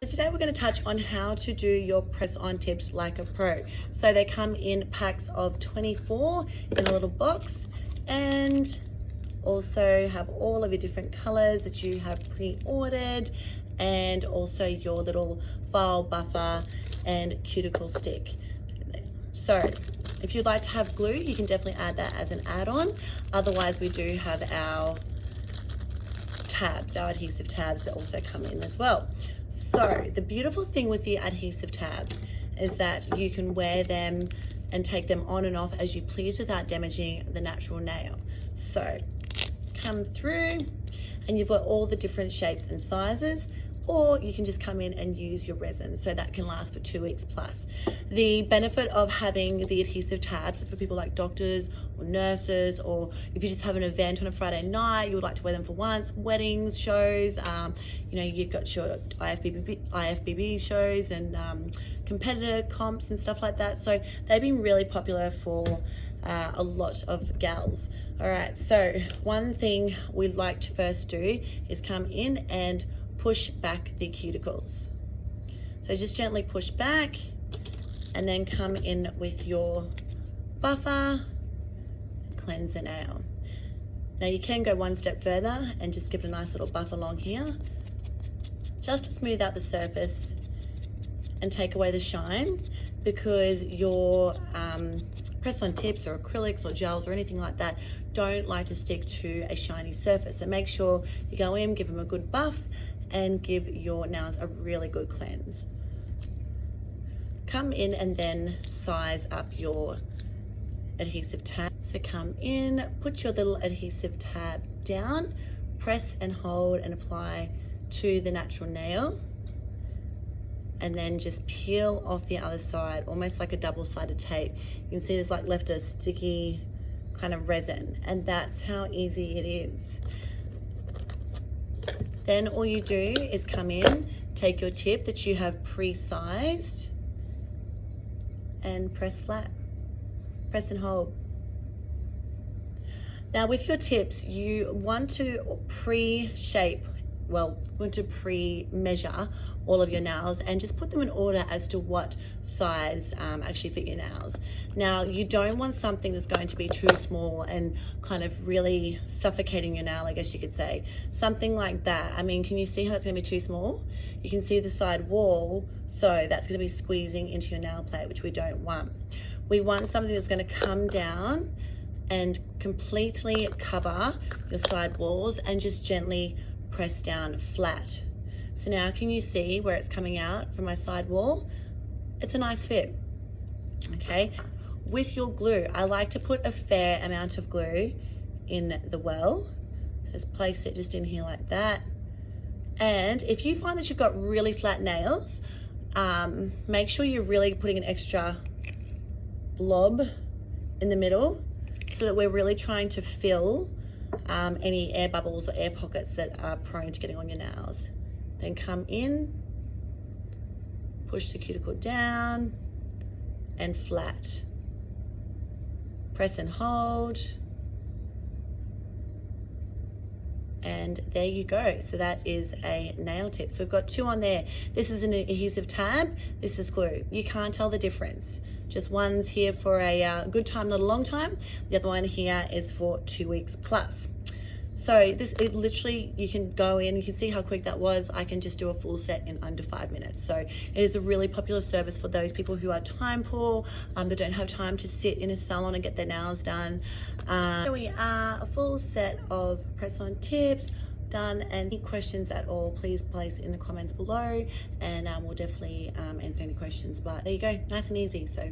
Today we're going to touch on how to do your press-on tips like a pro. So they come in packs of 24 in a little box, and also have all of your different colors that you have pre-ordered, and also your little file buffer and cuticle stick. So if you'd like to have glue, you can definitely add that as an add-on. Otherwise, we do have our tabs, our adhesive tabs that also come in as well. So the beautiful thing with the adhesive tabs is that you can wear them and take them on and off as you please without damaging the natural nail. So come through and you've got all the different shapes and sizes, or you can just come in and use your resin, so that can last for 2 weeks plus. The benefit of having the adhesive tabs for people like doctors or nurses, or if you just have an event on a Friday night, you would like to wear them for once, weddings, shows, you've got your IFBB shows and competitor comps and stuff like that. So they've been really popular for a lot of gals. All right, so one thing we'd like to first do is come in and push back the cuticles. So just gently push back and then come in with your buffer, cleanse the nail. Now you can go one step further and just give it a nice little buff along here, just to smooth out the surface and take away the shine, because your press-on tips or acrylics or gels or anything like that don't like to stick to a shiny surface. So make sure you go in, give them a good buff, and give your nails a really good cleanse. Come in and then size up your adhesive tab. So come in, put your little adhesive tab down, press and hold and apply to the natural nail, and then just peel off the other side, almost like a double-sided tape. You can see there's like left a sticky kind of resin, and that's how easy it is. Then all you do is come in, take your tip that you have pre-sized and press flat. Press and hold. Now with your tips, you want to pre-shape, pre-measure all of your nails and just put them in order as to what size actually fit your nails. Now you don't want something that's going to be too small and kind of really suffocating your nail, I guess you could say. Something like that. I mean, can you see how it's going to be too small? You can see the side wall, so that's going to be squeezing into your nail plate, which we don't want. We want something that's going to come down and completely cover your side walls and just gently press down flat. So now can you see where it's coming out from my side wall? It's a nice fit, okay? With your glue, I like to put a fair amount of glue in the well. Just place it just in here like that. And if you find that you've got really flat nails, make sure you're really putting an extra blob in the middle, so that we're really trying to fill any air bubbles or air pockets that are prone to getting on your nails. Then come in, push the cuticle down and flat. Press and hold. And there you go. So that is a nail tip. So we've got two on there. This is an adhesive tab, this is glue. You can't tell the difference. Just one's here for a good time, not a long time. The other one here is for 2 weeks plus. So it literally, you can go in, you can see how quick that was. I can just do a full set in under 5 minutes. So it is a really popular service for those people who are time poor, that don't have time to sit in a salon and get their nails done. Here we are, a full set of press-on tips done, and any questions at all, please place in the comments below, and we'll definitely answer any questions. But there you go, nice and easy. So